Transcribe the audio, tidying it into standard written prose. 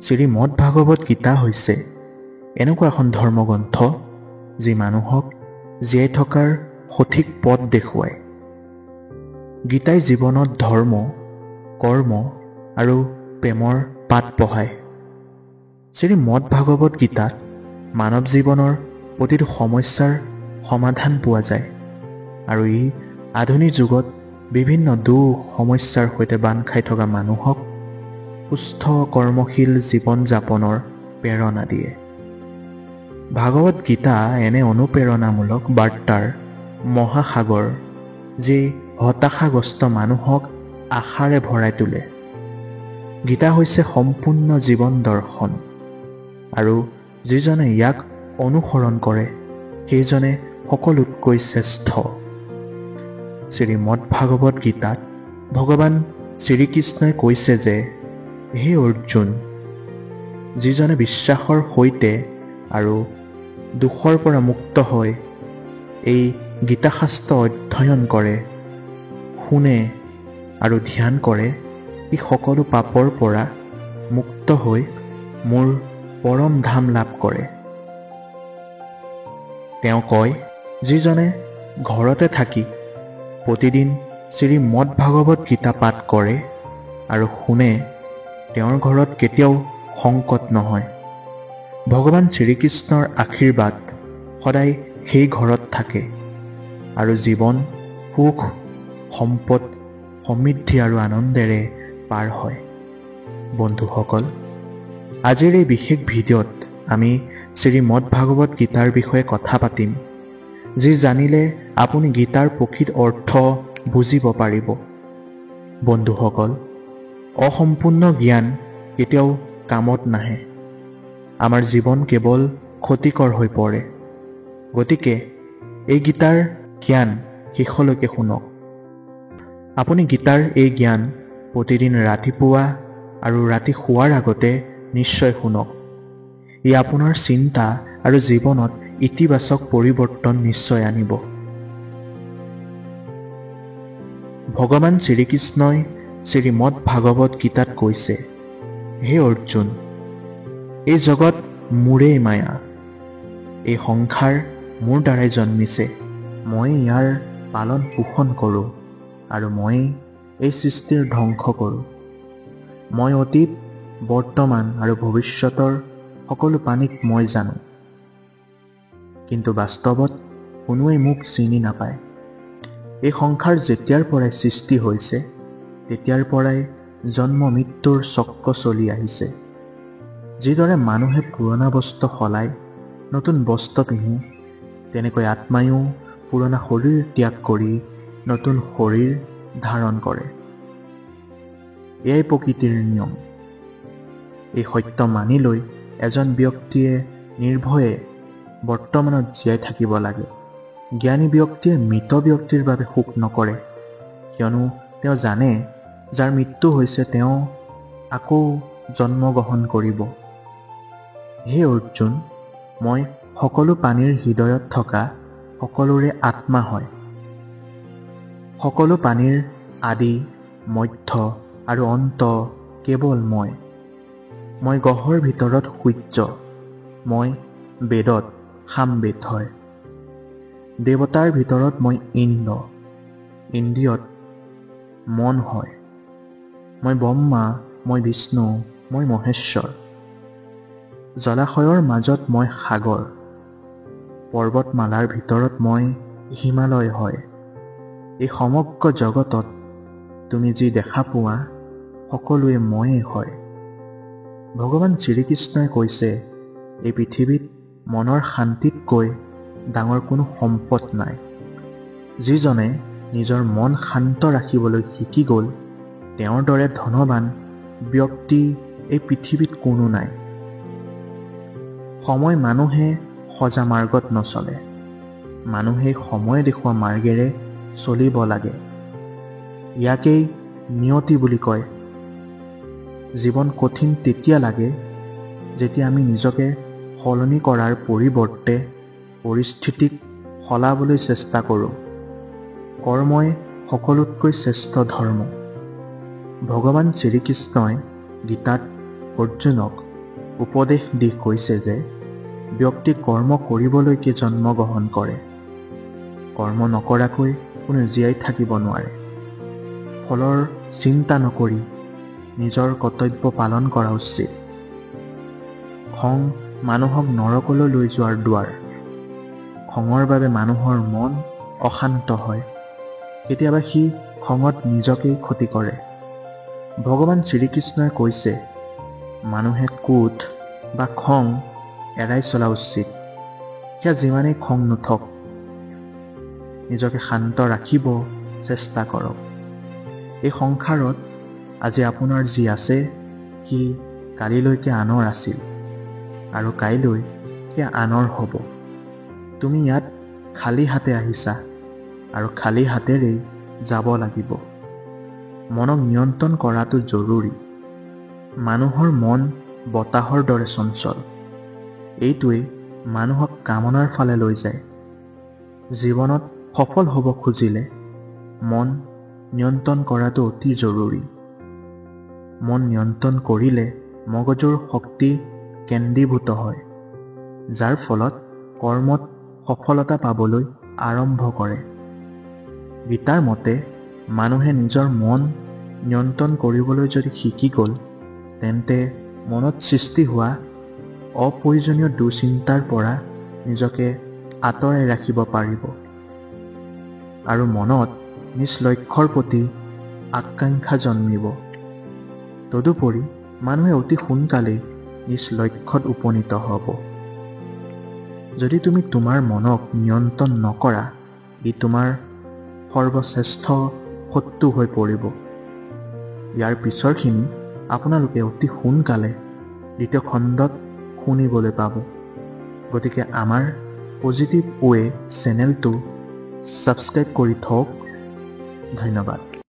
শ্ৰীমদ ভাগৱত গীতা হৈছে এনেকুৱা এখন ধৰ্মগ্ৰন্থ যি মানুহক জীয়াই থকাৰ সঠিক পথ দেখুৱায়। গীতাই জীৱনত ধৰ্ম, কৰ্ম আৰু প্ৰেমৰ পাঠ পঢ়ায়। শ্ৰীমদ ভাগৱত গীতাত মানৱ জীৱনৰ প্ৰতিটো সমস্যাৰ সমাধান পোৱা যায় আৰু ই আধুনিক যুগত বিভিন্ন দুখ সমস্যাৰ সৈতে বান্ধ খাই থকা মানুহক সুস্থ কৰ্মশীল জীৱন যাপনৰ প্ৰেৰণা দিয়ে। ভাগৱত গীতা এনে অনুপ্ৰেৰণামূলক বাৰ্তাৰ মহাসাগৰ যি হতাশাগ্ৰস্ত মানুহক আশাৰে ভৰাই তোলে। গীতা হৈছে সম্পূৰ্ণ জীৱন দৰ্শন আৰু যিজনে ইয়াক অনুসৰণ কৰে সেইজনে সকলোতকৈ শ্ৰেষ্ঠ। শ্ৰীমদ ভাগৱত গীতাত ভগৱান শ্ৰীকৃষ্ণই কৈছে যে, হে অৰ্জুন, যিজনে বিশ্বাসৰ সৈতে আৰু দুখৰ পৰা মুক্ত হৈ এই গীতাশাস্ত্ৰ অধ্যয়ন কৰে, শুনে আৰু ধ্যান কৰে, সি সকলো পাপৰ পৰা মুক্ত হৈ মোৰ পৰম ধাম লাভ কৰে। তেওঁ কয়, যিজনে ঘৰতে থাকি প্ৰতিদিন শ্ৰীমদ ভাগৱত গীতা পাঠ কৰে আৰু শুনে, তেওঁৰ ঘৰত কেতিয়াও সংকট নহয়। ভগৱান শ্ৰীকৃষ্ণৰ আশীৰ্বাদ সদায় সেই ঘৰত থাকে আৰু জীৱন সুখ, সম্পদ, সমৃদ্ধি আৰু আনন্দেৰে পাৰ হয়। বন্ধুসকল, আজিৰ এই বিশেষ ভিডিঅ'ত আমি শ্ৰীমদ ভাগৱত গীতাৰ বিষয়ে কথা পাতিম, যি জানিলে আপুনি গীতাৰ প্ৰকৃত অৰ্থ বুজিব পাৰিব। বন্ধুসকল, অসম্পূৰ্ণ জ্ঞান কেতিয়াও কামত নাহে। আমাৰ জীৱন কেৱল ক্ষতিকৰ হৈ পৰে। গতিকে এই গীতাৰ জ্ঞান শেষলৈকে শুনক। আপুনি গীতাৰ এই জ্ঞান প্ৰতিদিন ৰাতিপুৱা আৰু ৰাতি শোৱাৰ আগতে নিশ্চয় শুনক। ই আপোনাৰ চিন্তা আৰু জীৱনত ইতিবাচক পৰিৱৰ্তন নিশ্চয় আনিব। ভগৱান শ্ৰীকৃষ্ণই শ্ৰীমদ ভাগৱত গীতাত কৈছে, হে অৰ্জুন, এই জগত মোৰেই মায়া। এই সংসাৰ মোৰ দ্বাৰাই জন্মিছে। মই ইয়াৰ পালন পোষণ কৰোঁ আৰু মই এই সৃষ্টিৰ ধ্বংস কৰোঁ। মই অতীত, বৰ্তমান আৰু ভৱিষ্যতৰ সকলো প্ৰাণীক মই জানো, কিন্তু বাস্তৱত কোনোৱে মোক চিনি নাপায়। এই সংসাৰ যেতিয়াৰ পৰাই সৃষ্টি হৈছে তেতিয়াৰ পৰাই জন্ম মৃত্যুৰ চক্ৰ চলি আহিছে। যিদৰে মানুহে পুৰণা বস্ত্ৰ সলাই নতুন বস্ত্ৰ পিন্ধে, তেনেকৈ আত্মায়ো পুৰণা শৰীৰ ত্যাগ কৰি নতুন শৰীৰ ধাৰণ কৰে। এয়াই প্ৰকৃতিৰ নিয়ম। এই সত্য মানি লৈ এজন ব্যক্তিয়ে নিৰ্ভয়ে বৰ্তমানত জীয়াই থাকিব লাগে। জ্ঞানী ব্যক্তিয়ে মৃত ব্যক্তিৰ বাবে শোক নকৰে, কিয়নো তেওঁ জানে যাৰ মৃত্যু হৈছে তেওঁ আকৌ জন্মগ্ৰহণ কৰিব। হে অৰ্জুন, মই সকলো প্ৰাণীৰ হৃদয়ত থকা সকলোৰে আত্মা হয়। সকলো প্ৰাণীৰ আদি, মধ্য আৰু অন্ত কেৱল মই। মই গ্ৰহৰ ভিতৰত সূৰ্য। মই বেদত সামবেদ হয়। দেৱতাৰ ভিতৰত মই ইন্দ্ৰ। ইন্দ্ৰিয়ত মন হয়। মই ব্ৰহ্মা, মই বিষ্ণু, মই মহেশ্বৰ। জলাশয়ৰ মাজত মই সাগৰ। পৰ্বতমালাৰ ভিতৰত মই হিমালয় হয়। এই সমগ্ৰ জগতত তুমি যি দেখা পোৱা সকলোৱে ময়েই হয়। ভগৱান শ্ৰীকৃষ্ণই কৈছে, এই পৃথিৱীত মনৰ শান্তিতকৈ ডাঙৰ কোনো সম্পদ নাই। যিজনে নিজৰ মন শান্ত ৰাখিবলৈ শিকি গ'ল, তেওঁৰ দৰে ধনৱান ব্যক্তি এই পৃথিৱীত কোনো নাই। সময় মানুহে সজা মাৰ্গত নচলে। মানুহে সময় দেখুওৱা মাৰ্গেৰে চলিব লাগে। ইয়াকেই নিয়তি বুলি কয়। জীৱন কঠিন তেতিয়া লাগে যেতিয়া আমি নিজকে সলনি কৰাৰ পৰিৱৰ্তে পৰিস্থিতিক সলাবলৈ চেষ্টা কৰোঁ। কৰ্মই সকলোতকৈ শ্ৰেষ্ঠ ধৰ্ম। ভগৱান শ্ৰীকৃষ্ণই গীতাত অৰ্জুনক উপদেশ দি কৈছে যে ব্যক্তি কৰ্ম কৰিবলৈকে জন্মগ্ৰহণ কৰে। কৰ্ম নকৰাকৈ কোনো জীয়াই থাকিব নোৱাৰে। ফলৰ চিন্তা নকৰি নিজৰ কৰ্তব্য পালন কৰা উচিত। খং মানুহক নৰকলৈ লৈ যোৱাৰ দুৱাৰ। খঙৰ বাবে মানুহৰ মন অশান্ত হয়। কেতিয়াবা সি খঙত নিজকেই ক্ষতি কৰে। ভগৱান শ্ৰীকৃষ্ণই কৈছে মানুহে ক্ৰোধ বা খং এৰাই চলা উচিত। সেয়া যিমানেই খং নুঠক, নিজকে শান্ত ৰাখিব চেষ্টা কৰক। এই সংসাৰত আজি আপোনাৰ যি আছে সি কালিলৈকে আনৰ আছিল আৰু কাইলৈ সেয়া আনৰ হ'ব। তুমি ইয়াত খালী হাতে আহিছা আৰু খালী হাতেৰেই যাব লাগিব। মনক নিয়ন্ত্ৰণ কৰাটো জৰুৰী। মানুহৰ মন বতাহৰ দৰে চঞ্চল। এইটোৱেই মানুহক কামনাৰ ফালে লৈ যায়। জীৱনত সফল হ'ব খুজিলে মন নিয়ন্ত্ৰণ কৰাটো অতি জৰুৰী। মন নিয়ন্ত্ৰণ কৰিলে মগজুৰ শক্তি কেন্দ্ৰীভূত হয়, যাৰ ফলত কৰ্মত সফলতা পাবলৈ আৰম্ভ কৰে। গীতাৰ মতে মানুহে নিজৰ মন নিয়ন্ত্ৰণ কৰিবলৈ যদি শিকি গ'ল, তেন্তে মনত সৃষ্টি হোৱা অপ্ৰয়োজনীয় দুশ্চিন্তাৰ পৰা নিজকে আঁতৰাই ৰাখিব পাৰিব আৰু মনত নিজ লক্ষ্যৰ প্ৰতি আকাংক্ষা জন্মিব। তদুপৰি মানুহে অতি সোনকালেই নিজ লক্ষ্যত উপনীত হ'ব। যদি তুমি তোমাৰ মনক নিয়ন্ত্ৰণ নকৰা, ই তোমাৰ সৰ্বশ্ৰেষ্ঠ শত্ৰু হৈ পৰিব। ইয়াৰ পিছৰখিনি আপোনালোকে অতি সোনকালে দ্বিতীয় খণ্ডত শুনিবলৈ পাব। গতিকে আমাৰ পজিটিভ ৱে চেনেলটো ছাবস্ক্ৰাইব কৰি থওক। ধন্যবাদ।